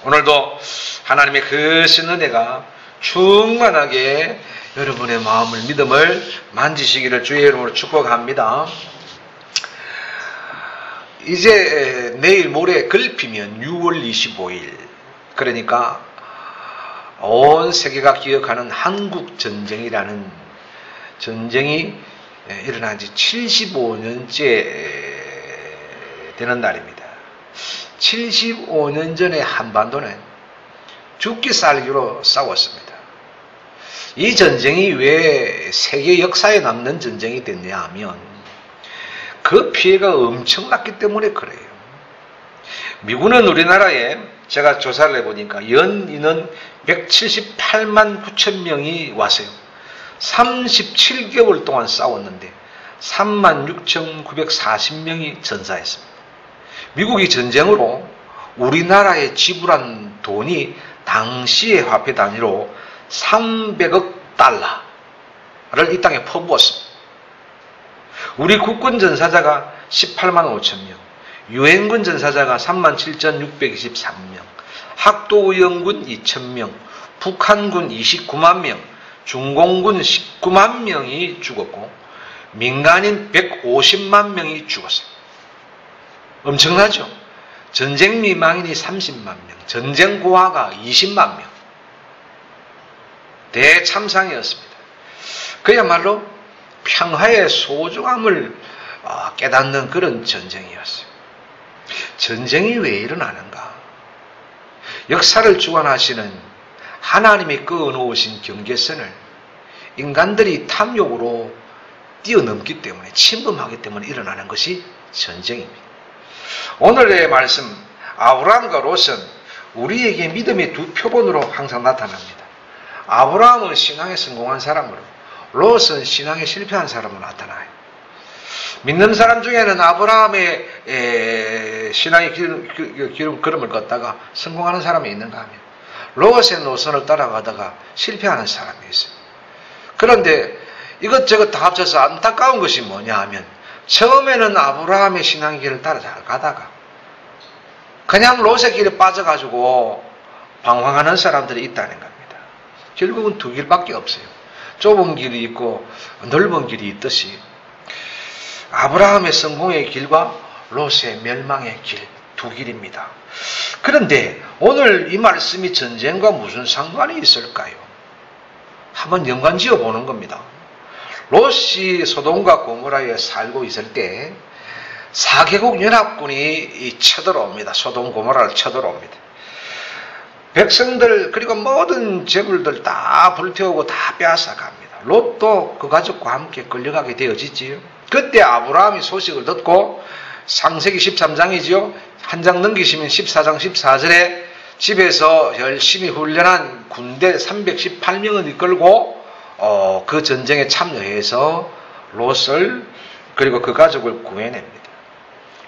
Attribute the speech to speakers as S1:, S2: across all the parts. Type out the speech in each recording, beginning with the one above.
S1: 오늘도 하나님의 크신 은혜가 충만하게 여러분의 마음을, 믿음을 만지시기를 주의 이름으로 축복합니다. 이제 내일 모레 걸피면 6월 25일, 그러니까 온 세계가 기억하는 한국전쟁이라는 전쟁이 일어난 지 75년째 되는 날입니다. 75년 전에 한반도는 죽기 살기로 싸웠습니다. 이 전쟁이 왜 세계 역사에 남는 전쟁이 됐냐 하면 그 피해가 엄청났기 때문에 그래요. 미군은 우리나라에 제가 조사를 해보니까 연인은 178만 9천 명이 왔어요. 37개월 동안 싸웠는데 36,940명이 전사했습니다. 미국이 전쟁으로 우리나라에 지불한 돈이 당시의 화폐 단위로 300억 달러를 이 땅에 퍼부었습니다. 우리 국군 전사자가 18만 5천 명, 유엔군 전사자가 37,623명, 학도의원군 2,000명, 북한군 29만 명, 중공군 19만 명이 죽었고 민간인 150만 명이 죽었어요. 엄청나죠? 전쟁 미망인이 30만 명, 전쟁 고아가 20만 명. 대참상이었습니다. 그야말로 평화의 소중함을 깨닫는 그런 전쟁이었어요. 전쟁이 왜 일어나는가? 역사를 주관하시는 하나님이 그어놓으신 경계선을 인간들이 탐욕으로 뛰어넘기 때문에, 침범하기 때문에 일어나는 것이 전쟁입니다. 오늘의 말씀, 아브라함과 롯은 우리에게 믿음의 두 표본으로 항상 나타납니다. 아브라함은 신앙에 성공한 사람으로, 롯은 신앙에 실패한 사람으로 나타나요. 믿는 사람 중에는 아브라함의 신앙의 걸음을 걷다가 성공하는 사람이 있는가 하면 롯의 노선을 따라가다가 실패하는 사람이 있어요. 그런데 이것저것 다 합쳐서 안타까운 것이 뭐냐 하면 처음에는 아브라함의 신앙의 길을 따라 잘 가다가 그냥 롯의 길에 빠져가지고 방황하는 사람들이 있다는 겁니다. 결국은 두 길밖에 없어요. 좁은 길이 있고 넓은 길이 있듯이 아브라함의 성공의 길과 롯의 멸망의 길, 두 길입니다. 그런데 오늘 이 말씀이 전쟁과 무슨 상관이 있을까요? 한번 연관지어 보는 겁니다. 롯이 소돔과 고모라에 살고 있을 때 4개국 연합군이 쳐들어옵니다. 소돔 고모라를 쳐들어옵니다. 백성들 그리고 모든 재물들 다 불태우고 다 빼앗아 갑니다. 롯도 그 가족과 함께 끌려가게 되어지지요. 그때 아브라함이 소식을 듣고 창세기 13장이지요. 한 장 넘기시면 14장 14절에 집에서 열심히 훈련한 군대 318명을 이끌고 그 전쟁에 참여해서 롯을 그리고 그 가족을 구해냅니다.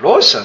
S1: 롯은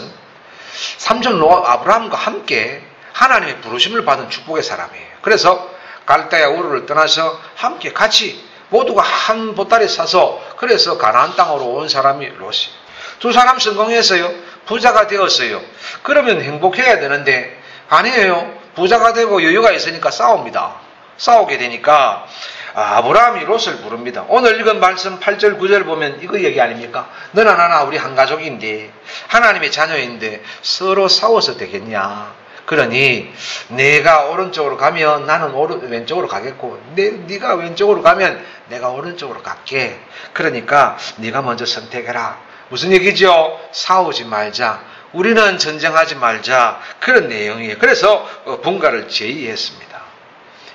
S1: 삼촌 아브라함과 함께 하나님의 부르심을 받은 축복의 사람이에요. 그래서 갈대아 우르를 떠나서 함께 같이 모두가 한 보따리 사서 그래서 가나안 땅으로 온 사람이 롯이에요. 두 사람 성공했어요. 부자가 되었어요. 그러면 행복해야 되는데 아니에요. 부자가 되고 여유가 있으니까 싸웁니다. 싸우게 되니까 아브라함이 롯을 부릅니다. 오늘 읽은 말씀 8절 9절 보면 이거 얘기 아닙니까? 너나 나나 우리 한 가족인데 하나님의 자녀인데 서로 싸워서 되겠냐? 그러니 내가 오른쪽으로 가면 나는 왼쪽으로 가겠고 네가 왼쪽으로 가면 내가 오른쪽으로 갈게. 그러니까 네가 먼저 선택해라. 무슨 얘기죠? 싸우지 말자. 우리는 전쟁하지 말자. 그런 내용이에요. 그래서 분가를 제의했습니다.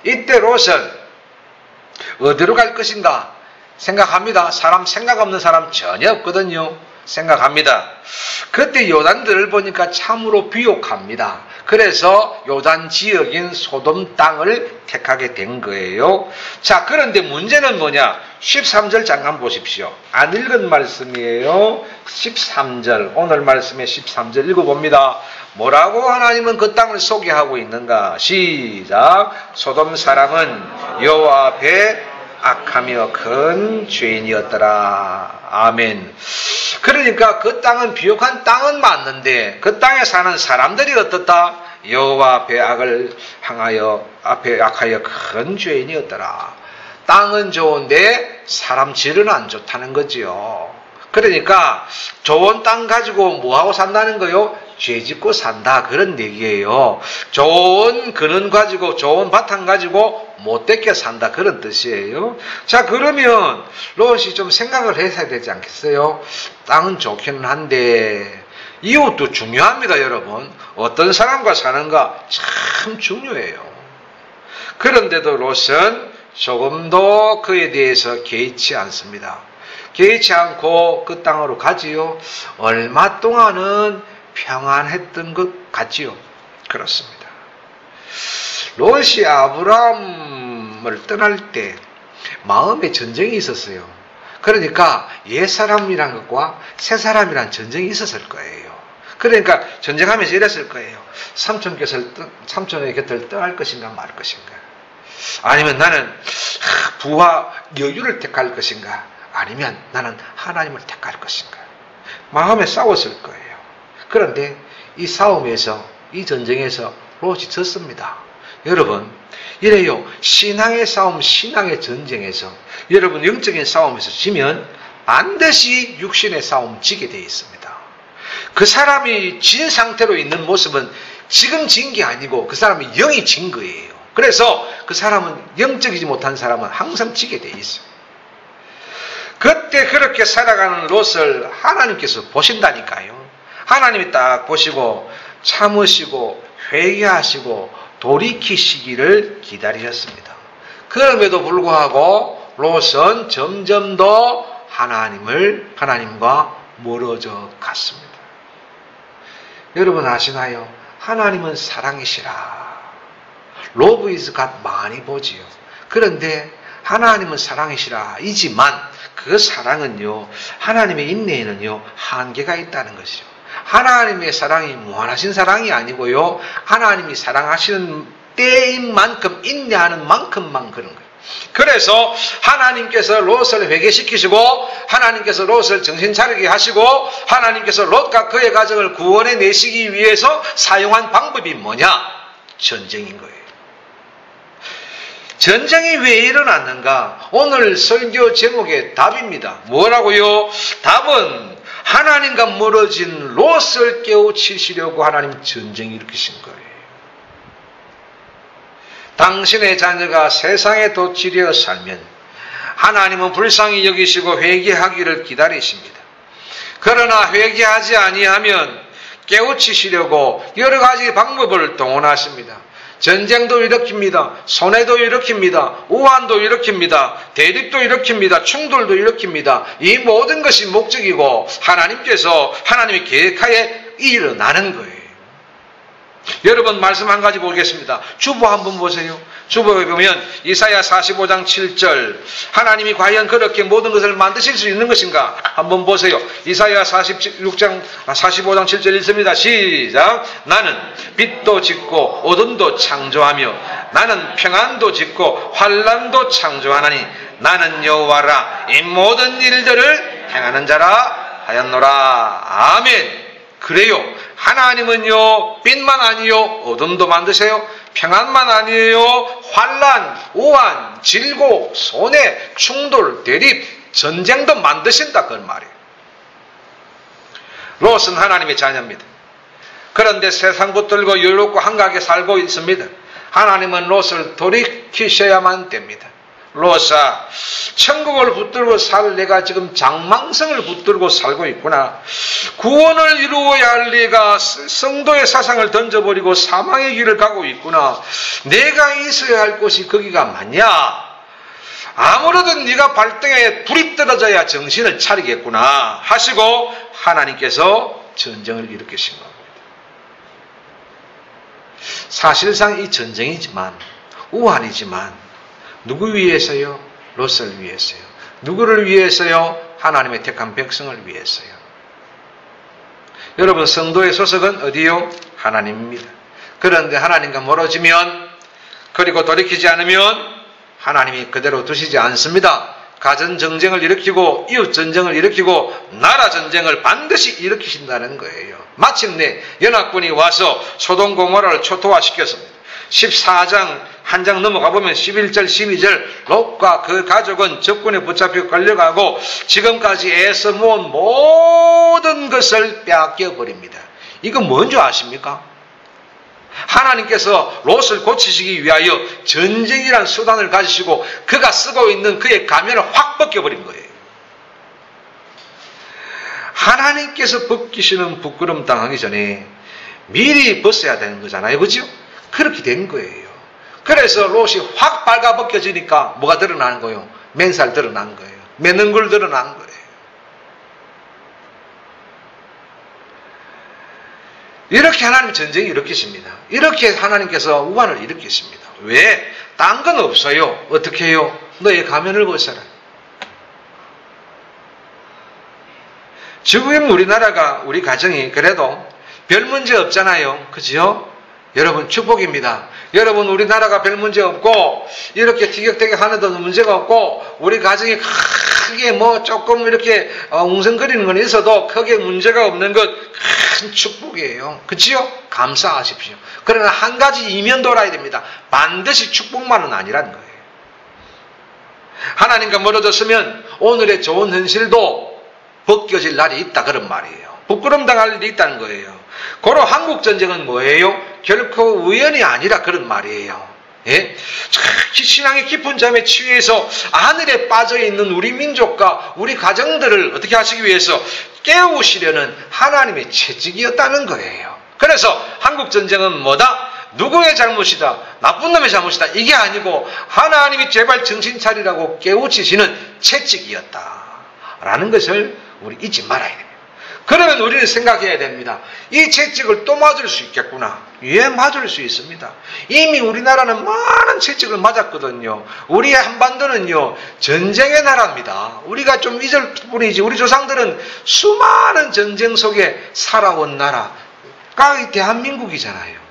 S1: 이때 롯은 어디로 갈 것인가 생각합니다. 사람 생각 없는 사람 전혀 없거든요. 생각합니다. 그때 요단들을 보니까 참으로 비옥합니다. 그래서 요단 지역인 소돔 땅을 택하게 된 거예요. 자, 그런데 문제는 뭐냐? 13절 잠깐 보십시오. 안 읽은 말씀이에요. 13절, 오늘 말씀의 13절 읽어봅니다. 뭐라고 하나님은 그 땅을 소개하고 있는가? 시작. 소돔 사람은 여호와 앞에 악하며 큰 죄인이었더라. 아멘. 그러니까 그 땅은 비옥한 땅은 맞는데 그 땅에 사는 사람들이 어떻다? 여호와 앞에 악하여 큰 죄인이었더라. 땅은 좋은데 사람 질은 안 좋다는 거지요. 그러니까 좋은 땅 가지고 뭐하고 산다는 거요? 죄 짓고 산다, 그런 얘기예요. 좋은 근원 가지고, 좋은 바탕 가지고 못되게 산다, 그런 뜻이에요. 자, 그러면 롯이 좀 생각을 해야 되지 않겠어요? 땅은 좋기는 한데 이웃도 중요합니다, 여러분. 어떤 사람과 사는가 참 중요해요. 그런데도 롯은 조금도 그에 대해서 개의치 않습니다. 개의치 않고 그 땅으로 가지요. 얼마 동안은 평안했던 것 같지요. 그렇습니다. 롯이 아브라함을 떠날 때 마음에 전쟁이 있었어요. 그러니까 옛사람이란 것과 새사람이란 전쟁이 있었을 거예요. 그러니까 전쟁하면서 이랬을 거예요. 삼촌의 곁을 떠날 것인가 말 것인가, 아니면 나는 부와 여유를 택할 것인가, 아니면 나는 하나님을 택할 것인가, 마음에 싸웠을 거예요. 그런데 이 싸움에서, 이 전쟁에서 롯이 졌습니다. 여러분, 이래요. 신앙의 싸움, 신앙의 전쟁에서, 여러분 영적인 싸움에서 지면 반드시 육신의 싸움 지게 되어 있습니다. 그 사람이 진 상태로 있는 모습은 지금 진 게 아니고 그 사람이 영이 진 거예요. 그래서 그 사람은, 영적이지 못한 사람은 항상 지게 되어 있어요. 그때 그렇게 살아가는 롯을 하나님께서 보신다니까요. 하나님이 딱 보시고 참으시고 회개하시고 돌이키시기를 기다리셨습니다. 그럼에도 불구하고 롯은 점점 더 하나님과 멀어져 갔습니다. 여러분 아시나요? 하나님은 사랑이시라. Love is God 많이 보지요. 그런데 하나님은 사랑이시라 이지만 그 사랑은요, 하나님의 인내에는요 한계가 있다는 것이죠. 하나님의 사랑이 무한하신 사랑이 아니고요, 하나님이 사랑하시는 때인 만큼, 인내하는 만큼만 그런 거예요. 그래서 하나님께서 롯을 회개시키시고, 하나님께서 롯을 정신 차리게 하시고, 하나님께서 롯과 그의 가정을 구원해 내시기 위해서 사용한 방법이 뭐냐? 전쟁인 거예요. 전쟁이 왜 일어났는가? 오늘 설교 제목의 답입니다. 뭐라고요? 답은 하나님과 멀어진 롯을 깨우치시려고 하나님 전쟁을 일으키신 거예요. 당신의 자녀가 세상에 도취되어 살면 하나님은 불쌍히 여기시고 회개하기를 기다리십니다. 그러나 회개하지 아니하면 깨우치시려고 여러 가지 방법을 동원하십니다. 전쟁도 일으킵니다. 손해도 일으킵니다. 우환도 일으킵니다. 대립도 일으킵니다. 충돌도 일으킵니다. 이 모든 것이 목적이고 하나님이 계획하에 일어나는 거예요. 여러분 말씀 한 가지 보겠습니다. 주보 한번 보세요. 주보에 보면 이사야 45장 7절, 하나님이 과연 그렇게 모든 것을 만드실 수 있는 것인가? 한번 보세요. 이사야 45장 7절 읽습니다. 시작. 나는 빛도 짓고 어둠도 창조하며 나는 평안도 짓고 환난도 창조하나니 나는 여호와라. 이 모든 일들을 행하는 자라 하였노라. 아멘. 그래요. 하나님은요, 빛만 아니요, 어둠도 만드세요. 평안만 아니에요, 환난, 우환, 질고, 손해, 충돌, 대립, 전쟁도 만드신다, 그런 말이에요. 롯은 하나님의 자녀입니다. 그런데 세상 붙들고 여유롭고 한가하게 살고 있습니다. 하나님은 롯을 돌이키셔야만 됩니다. 롯아, 천국을 붙들고 살 내가 지금 장망성을 붙들고 살고 있구나. 구원을 이루어야 할 내가 성도의 사상을 던져버리고 사망의 길을 가고 있구나. 내가 있어야 할 곳이 거기가 맞냐? 아무래도 네가 발등에 불이 떨어져야 정신을 차리겠구나 하시고 하나님께서 전쟁을 일으키신 겁니다. 사실상 이 전쟁이지만, 우환이지만 누구 위해서요? 롯을 위해서요. 누구를 위해서요? 하나님의 택한 백성을 위해서요. 여러분, 성도의 소속은 어디요? 하나님입니다. 그런데 하나님과 멀어지면, 그리고 돌이키지 않으면 하나님이 그대로 두시지 않습니다. 가전 정쟁을 일으키고 이웃 전쟁을 일으키고 나라 전쟁을 반드시 일으키신다는 거예요. 마침내 연합군이 와서 소돔 고모라를 초토화시켰습니다. 14장 한 장 넘어가 보면 11절 12절 롯과 그 가족은 적군에 붙잡혀 끌려가고 지금까지 애써 모은 모든 것을 빼앗겨 버립니다. 이건 뭔지 아십니까? 하나님께서 롯을 고치시기 위하여 전쟁이란 수단을 가지시고 그가 쓰고 있는 그의 가면을 확 벗겨버린 거예요. 하나님께서 벗기시는 부끄럼 당하기 전에 미리 벗어야 되는 거잖아요. 그죠? 그렇게 된 거예요. 그래서 롯이 확 발가 벗겨지니까 뭐가 드러나는 거예요? 맨살 드러난 거예요. 맨얼굴 드러난 거예요. 이렇게 하나님 전쟁이 일으키십니다. 이렇게 하나님께서 우환을 일으키십니다. 왜? 딴 건 없어요. 어떻게 해요? 너의 가면을 벗어라. 지금 우리나라가 우리 가정이 그래도 별 문제 없잖아요. 그죠? 여러분 축복입니다. 여러분 우리나라가 별 문제 없고 이렇게 티격태격 하는데도 문제가 없고 우리 가정이 크게 뭐 조금 이렇게 웅성거리는 건 있어도 크게 문제가 없는 것 큰 축복이에요. 그치요? 감사하십시오. 그러나 한 가지 이면 돌아야 됩니다. 반드시 축복만은 아니라는 거예요. 하나님과 멀어졌으면 오늘의 좋은 현실도 벗겨질 날이 있다 그런 말이에요. 부끄럼 당할 일이 있다는 거예요. 고로 한국전쟁은 뭐예요? 결코 우연이 아니라 그런 말이에요. 예? 신앙의 깊은 잠에 취해서 하늘에 빠져있는 우리 민족과 우리 가정들을 어떻게 하시기 위해서 깨우시려는 하나님의 채찍이었다는 거예요. 그래서 한국전쟁은 뭐다? 누구의 잘못이다? 나쁜 놈의 잘못이다? 이게 아니고 하나님이 제발 정신 차리라고 깨우치시는 채찍이었다 라는 것을 우리 잊지 말아야 됩니다. 그러면 우리는 생각해야 됩니다. 이 채찍을 또 맞을 수 있겠구나. 예, 맞을 수 있습니다. 이미 우리나라는 많은 채찍을 맞았거든요. 우리 한반도는요, 전쟁의 나라입니다. 우리가 좀 잊을 뿐이지, 우리 조상들은 수많은 전쟁 속에 살아온 나라가 이 대한민국이잖아요.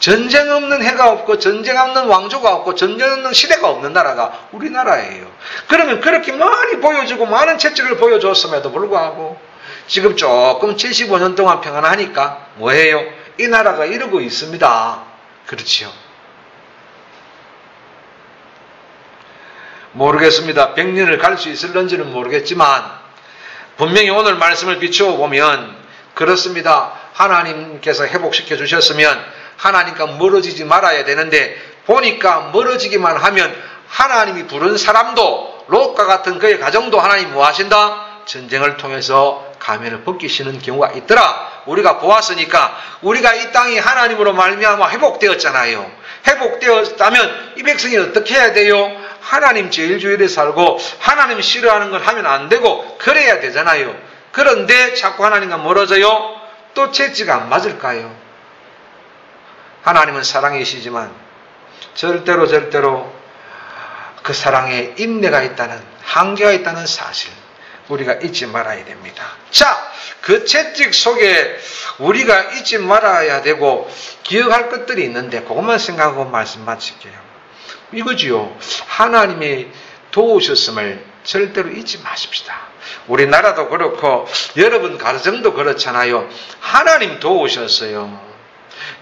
S1: 전쟁 없는 해가 없고, 전쟁 없는 왕조가 없고, 전쟁 없는 시대가 없는 나라가 우리나라예요. 그러면 그렇게 많이 보여주고, 많은 채찍을 보여줬음에도 불구하고, 지금 조금 75년 동안 평안하니까 뭐예요? 이 나라가 이러고 있습니다. 그렇지요? 모르겠습니다. 100년을 갈 수 있을런지는 모르겠지만 분명히 오늘 말씀을 비추어 보면 그렇습니다. 하나님께서 회복시켜 주셨으면 하나님과 멀어지지 말아야 되는데 보니까 멀어지기만 하면 하나님이 부른 사람도 롯과 같은 그의 가정도 하나님 뭐 하신다? 전쟁을 통해서 가면을 벗기시는 경우가 있더라. 우리가 보았으니까 우리가 이 땅이 하나님으로 말미암아 회복되었잖아요. 회복되었다면 이 백성이 어떻게 해야 돼요? 하나님 제일주일에 살고 하나님 싫어하는 걸 하면 안 되고 그래야 되잖아요. 그런데 자꾸 하나님과 멀어져요? 또 채찍 안 맞을까요? 하나님은 사랑이시지만 절대로 그 사랑에 인내가 있다는, 한계가 있다는 사실 우리가 잊지 말아야 됩니다. 자, 그 채찍 속에 우리가 잊지 말아야 되고 기억할 것들이 있는데 그것만 생각하고 말씀 마칠게요. 이거지요. 하나님이 도우셨음을 절대로 잊지 마십시다. 우리나라도 그렇고 여러분 가정도 그렇잖아요. 하나님 도우셨어요.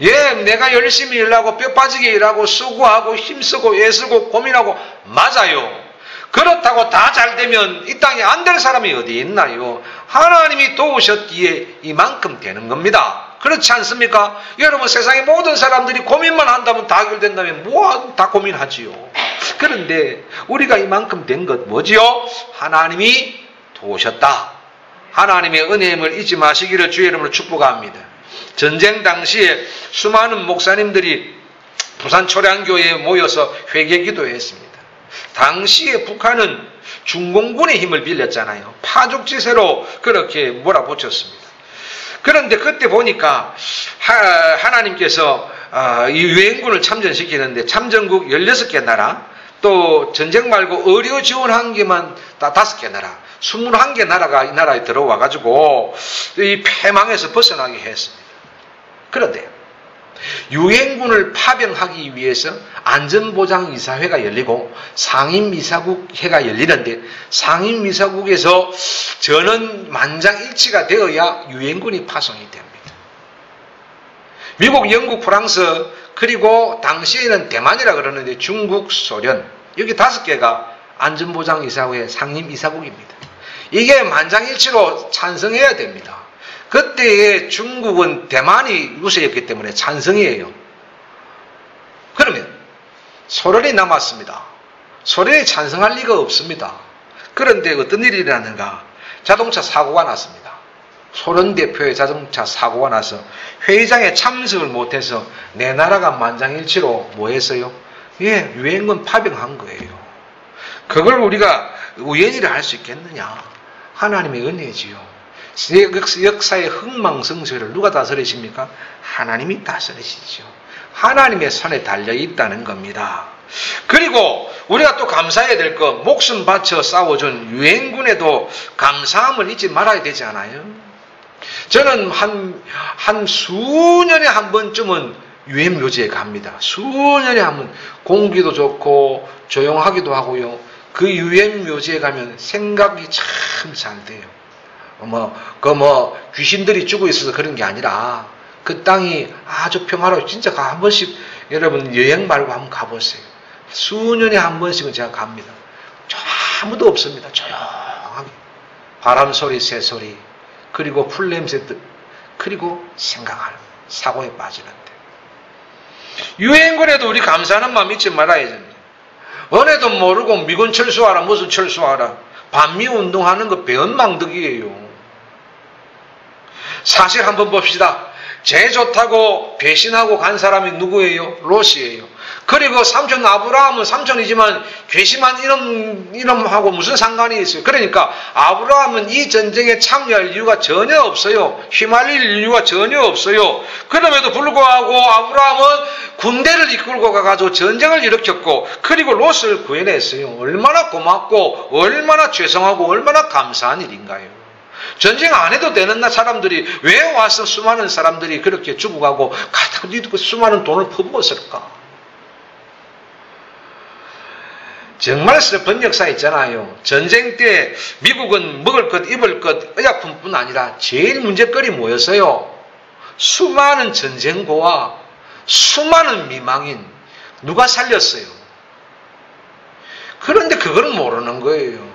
S1: 예, 내가 열심히 일하고 뼈 빠지게 일하고 수고하고 힘쓰고 애쓰고 고민하고 맞아요. 그렇다고 다 잘되면 이 땅에 안 될 사람이 어디 있나요? 하나님이 도우셨기에 이만큼 되는 겁니다. 그렇지 않습니까? 여러분 세상의 모든 사람들이 고민만 한다면 다 해결된다면 뭐 다 고민하지요. 그런데 우리가 이만큼 된 것 뭐지요? 하나님이 도우셨다. 하나님의 은혜임을 잊지 마시기를 주의 이름으로 축복합니다. 전쟁 당시에 수많은 목사님들이 부산 초량교회에 모여서 회개 기도했습니다. 당시에 북한은 중공군의 힘을 빌렸잖아요. 파죽지세로 그렇게 몰아붙였습니다. 그런데 그때 보니까 하나님께서 이 유엔군을 참전시키는데 참전국 16개 나라, 또 전쟁 말고 의료 지원한 개만 다 5개 나라, 21개 나라가 이 나라에 들어와 가지고 이 패망에서 벗어나게 했습니다. 그런데 유엔군을 파병하기 위해서 안전보장이사회가 열리고 상임이사국회가 열리는데 상임이사국에서 전원 만장일치가 되어야 유엔군이 파송이 됩니다. 미국, 영국, 프랑스 그리고 당시에는 대만이라 그러는데 중국, 소련 여기 5개가 안전보장이사회 상임이사국입니다. 이게 만장일치로 찬성해야 됩니다. 그때의 중국은 대만이 유세였기 때문에 찬성이에요. 그러면 소련이 남았습니다. 소련이 찬성할 리가 없습니다. 그런데 어떤 일이 일어났는가? 자동차 사고가 났습니다. 소련 대표의 자동차 사고가 나서 회의장에 참석을 못해서 내 나라가 만장일치로 뭐 했어요? 예, 유엔군 파병한 거예요. 그걸 우리가 우연이라 할 수 있겠느냐? 하나님의 은혜지요. 역사의 흥망성쇠를 누가 다스리십니까? 하나님이 다스리시죠. 하나님의 손에 달려있다는 겁니다. 그리고 우리가 또 감사해야 될 거, 목숨 바쳐 싸워준 유엔군에도 감사함을 잊지 말아야 되지 않아요? 저는 한 수년에 한 번쯤은 유엔 묘지에 갑니다. 수년에 한 번. 공기도 좋고 조용하기도 하고요. 그 유엔 묘지에 가면 생각이 참 잘 돼요. 귀신들이 죽어 있어서 그런 게 아니라 그 땅이 아주 평화로워. 진짜 한 번씩 여러분 여행 말고 한번 가보세요. 수년에 한 번씩은 제가 갑니다. 아무도 없습니다. 조용하게. 바람 소리, 새 소리, 그리고 풀 냄새, 그리고 생각하는 사고에 빠지는데. 유엔군에도 우리 감사하는 마음 잊지 말아야 됩니다. 은혜도 모르고 미군 철수하라, 무슨 철수하라. 반미운동하는 거 배은망덕이에요. 사실 한번 봅시다. 제 좋다고 배신하고 간 사람이 누구예요? 롯이에요. 그리고 삼촌 아브라함은 삼촌이지만 괘씸한 이놈하고 무슨 상관이 있어요? 그러니까 아브라함은 이 전쟁에 참여할 이유가 전혀 없어요. 휘말릴 이유가 전혀 없어요. 그럼에도 불구하고 아브라함은 군대를 이끌고 가가지고 전쟁을 일으켰고 그리고 롯을 구해냈어요. 얼마나 고맙고 얼마나 죄송하고 얼마나 감사한 일인가요? 전쟁 안 해도 되는 사람들이 왜 와서 수많은 사람들이 그렇게 죽어가고 그 수많은 돈을 퍼부었을까? 정말 슬픈 역사 있잖아요. 전쟁 때 미국은 먹을 것, 입을 것, 의약품뿐 아니라 제일 문제거리 뭐였어요? 수많은 전쟁고와 수많은 미망인 누가 살렸어요? 그런데 그걸 모르는 거예요.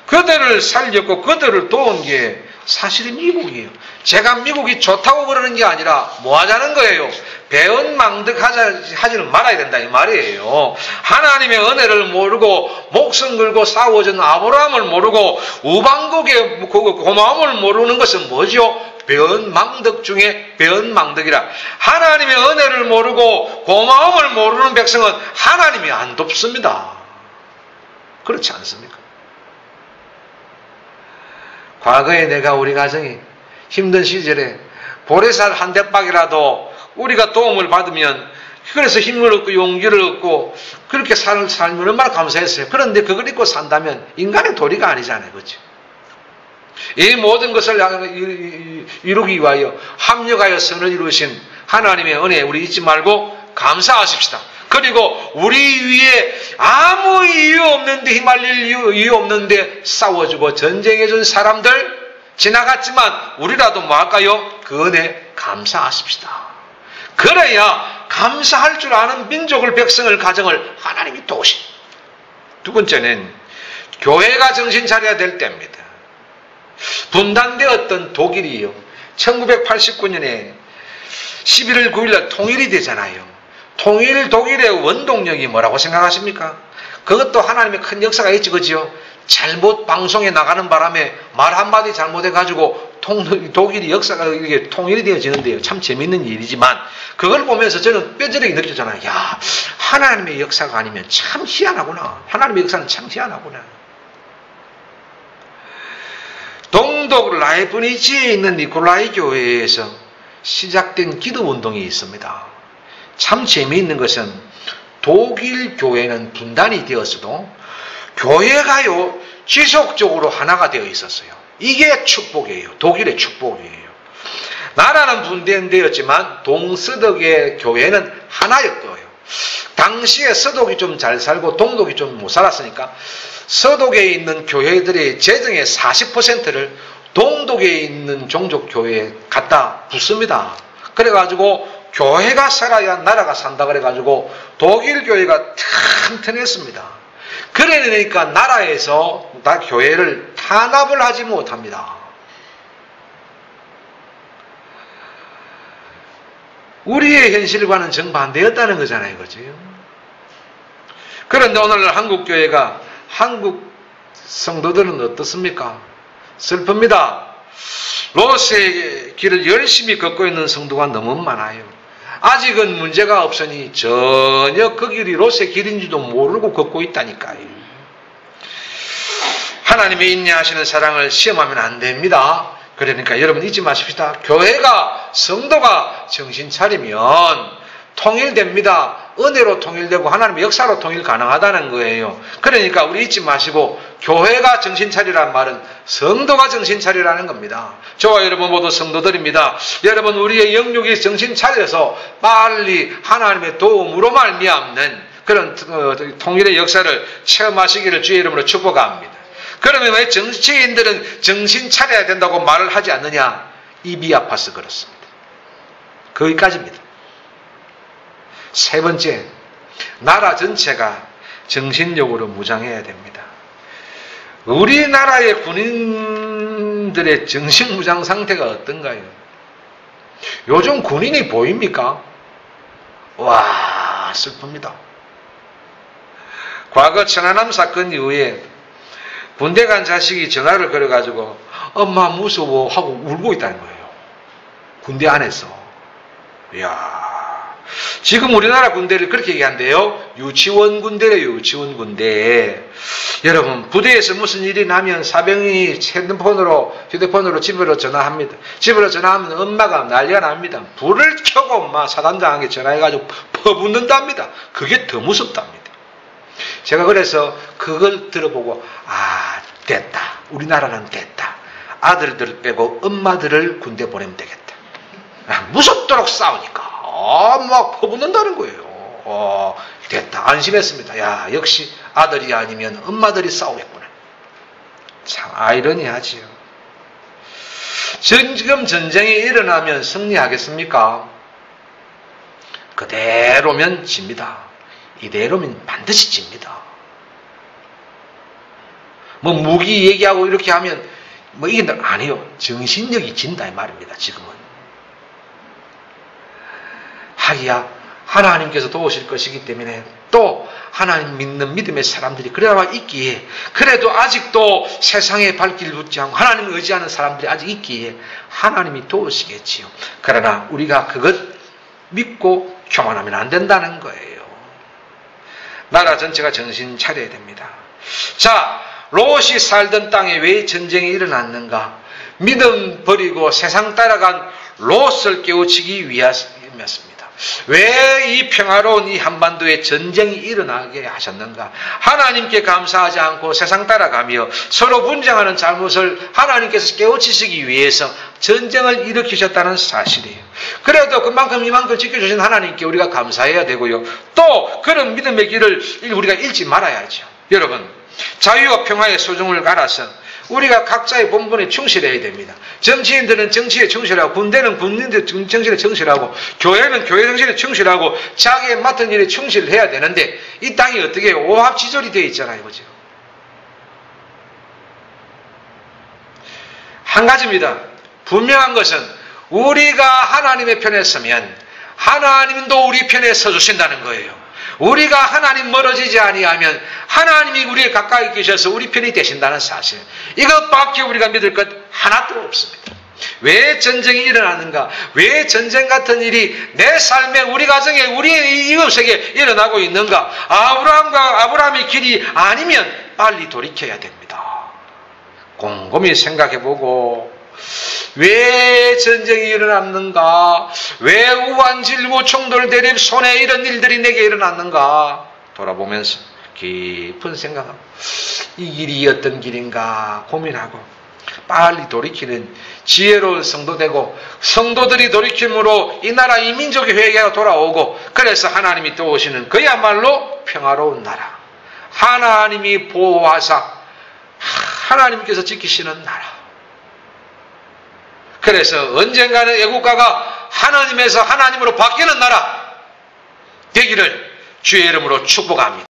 S1: 그들을 살렸고 그들을 도운 게 사실은 미국이에요. 제가 미국이 좋다고 그러는 게 아니라 뭐 하자는 거예요? 배은망덕하지는 말아야 된다 이 말이에요. 하나님의 은혜를 모르고 목숨 걸고 싸워준 아브라함을 모르고 우방국의 고마움을 모르는 것은 뭐죠? 배은망덕 중에 배은망덕이라. 하나님의 은혜를 모르고 고마움을 모르는 백성은 하나님이 안 돕습니다. 그렇지 않습니까? 과거에 내가 우리 가정이 힘든 시절에 보리쌀 한 대박이라도 우리가 도움을 받으면 그래서 힘을 얻고 용기를 얻고 그렇게 살면 얼마나 감사했어요. 그런데 그걸 잊고 산다면 인간의 도리가 아니잖아요. 그렇죠? 이 모든 것을 이루기 위하여 합력하여 선을 이루신 하나님의 은혜 우리 잊지 말고 감사하십시다. 그리고 우리 위에 아무 이유 없는데 휘말릴 이유 없는데 싸워주고 전쟁해준 사람들 지나갔지만 우리라도 뭐 할까요? 그 은혜 감사하십시다. 그래야 감사할 줄 아는 민족을 백성을 가정을 하나님이 도우신. 두 번째는 교회가 정신 차려야 될 때입니다. 분단되었던 독일이요 1989년에 11월 9일날 통일이 되잖아요. 통일 독일의 원동력이 뭐라고 생각하십니까? 그것도 하나님의 큰 역사가 있지, 그지요? 잘못 방송에 나가는 바람에 말 한마디 잘못해가지고 독일이 역사가 이게 통일이 되어지는데요. 참 재밌는 일이지만 그걸 보면서 저는 뼈저리게 느꼈잖아요. 야, 하나님의 역사가 아니면 참 희한하구나. 하나님의 역사는 참 희한하구나. 동독 라이브니지에 있는 니콜라이 교회에서 시작된 기도운동이 있습니다. 참 재미있는 것은 독일 교회는 분단이 되었어도 교회가요 지속적으로 하나가 되어 있었어요. 이게 축복이에요. 독일의 축복이에요. 나라는 분대되었지만 동서독의 교회는 하나였고요. 당시에 서독이 좀 잘 살고 동독이 좀 못 살았으니까 서독에 있는 교회들의 재정의 40%를 동독에 있는 종족교회에 갖다 붓습니다. 그래가지고 교회가 살아야 나라가 산다 그래가지고 독일 교회가 튼튼했습니다. 그러니까 나라에서 교회를 탄압을 하지 못합니다. 우리의 현실과는 정반대였다는 거잖아요. 그죠? 그런데 오늘날 한국교회가, 한국 성도들은 어떻습니까? 슬픕니다. 롯의 길을 열심히 걷고 있는 성도가 너무 많아요. 아직은 문제가 없으니 전혀 그 길이 롯의 길인지도 모르고 걷고 있다니까요. 하나님의 인내하시는 사랑을 시험하면 안 됩니다. 그러니까 여러분 잊지 마십시다. 교회가, 성도가 정신 차리면 통일됩니다. 은혜로 통일되고 하나님의 역사로 통일 가능하다는 거예요. 그러니까 우리 잊지 마시고 교회가 정신 차리라는 말은 성도가 정신 차리라는 겁니다. 저와 여러분 모두 성도들입니다. 여러분 우리의 영육이 정신 차려서 빨리 하나님의 도움으로 말미암는 그런 통일의 역사를 체험하시기를 주의 이름으로 축복합니다. 그러면 왜 정치인들은 정신 차려야 된다고 말을 하지 않느냐? 입이 아파서 그렇습니다. 거기까지입니다. 세 번째, 나라 전체가 정신력으로 무장해야 됩니다. 우리나라의 군인들의 정신무장 상태가 어떤가요? 요즘 군인이 보입니까? 와, 슬픕니다. 과거 천안함 사건 이후에 군대 간 자식이 전화를 걸어가지고 엄마 무서워 하고 울고 있다는 거예요. 군대 안에서. 이야. 지금 우리나라 군대를 그렇게 얘기한대요. 유치원 군대래요. 유치원 군대. 여러분 부대에서 무슨 일이 나면 사병이 휴대폰으로 집으로 전화합니다. 집으로 전화하면 엄마가 난리가 납니다. 불을 켜고 엄마 사단장에게 전화해가지고 퍼붓는답니다. 그게 더 무섭답니다. 제가 그래서 그걸 들어보고 됐다. 우리나라는 됐다. 아들들 빼고 엄마들을 군대 보내면 되겠다. 무섭도록 싸우니까 막 퍼붓는다는 거예요. 됐다. 안심했습니다. 야, 역시 아들이 아니면 엄마들이 싸우겠구나. 참 아이러니하지요. 지금 전쟁이 일어나면 승리하겠습니까? 그대로면 집니다. 이대로면 반드시 집니다. 뭐 무기 얘기하고 이렇게 하면 뭐 이게 아니에요. 정신력이 진다 이 말입니다. 지금은. 하기야 하나님께서 도우실 것이기 때문에 또 하나님 믿는 믿음의 사람들이 그래야 있기에 그래도 아직도 세상에 발길 붙지 않고 하나님을 의지하는 사람들이 아직 있기에 하나님이 도우시겠지요. 그러나 우리가 그것 믿고 교만하면 안 된다는 거예요. 나라 전체가 정신 차려야 됩니다. 자, 롯이 살던 땅에 왜 전쟁이 일어났는가? 믿음 버리고 세상 따라간 롯을 깨우치기 위함이었습니다. 왜 이 평화로운 이 한반도에 전쟁이 일어나게 하셨는가? 하나님께 감사하지 않고 세상 따라가며 서로 분쟁하는 잘못을 하나님께서 깨우치시기 위해서 전쟁을 일으키셨다는 사실이에요. 그래도 그만큼 이만큼 지켜주신 하나님께 우리가 감사해야 되고요. 또 그런 믿음의 길을 우리가 잃지 말아야죠. 여러분, 자유와 평화의 소중을 알아서 우리가 각자의 본분에 충실해야 됩니다. 정치인들은 정치에 충실하고 군대는 군인들 정신에 충실하고 교회는 교회 정신에 충실하고 자기의 맡은 일에 충실해야 되는데 이 땅이 어떻게 오합지졸이 되어 있잖아요. 그죠? 한 가지입니다. 분명한 것은 우리가 하나님의 편에 서면 하나님도 우리 편에 서주신다는 거예요. 우리가 하나님 멀어지지 아니하면 하나님이 우리에 가까이 계셔서 우리 편이 되신다는 사실. 이것밖에 우리가 믿을 것 하나도 없습니다. 왜 전쟁이 일어나는가? 왜 전쟁 같은 일이 내 삶에 우리 가정에 우리 이웃에게 일어나고 있는가? 아브라함의 길이 아니면 빨리 돌이켜야 됩니다. 곰곰이 생각해보고 왜 전쟁이 일어났는가? 왜 우환질고 총돌 대립 손해 이런 일들이 내게 일어났는가? 돌아보면서 깊은 생각하고 이 길이 어떤 길인가 고민하고 빨리 돌이키는 지혜로운 성도 되고, 성도들이 돌이킴으로 이 나라 이 민족의 회개가 돌아오고, 그래서 하나님이 또 오시는 그야말로 평화로운 나라, 하나님이 보호하사 하나님께서 지키시는 나라. 그래서 언젠가는 애국가가 하나님에서 하나님으로 바뀌는 나라 되기를 주의 이름으로 축복합니다.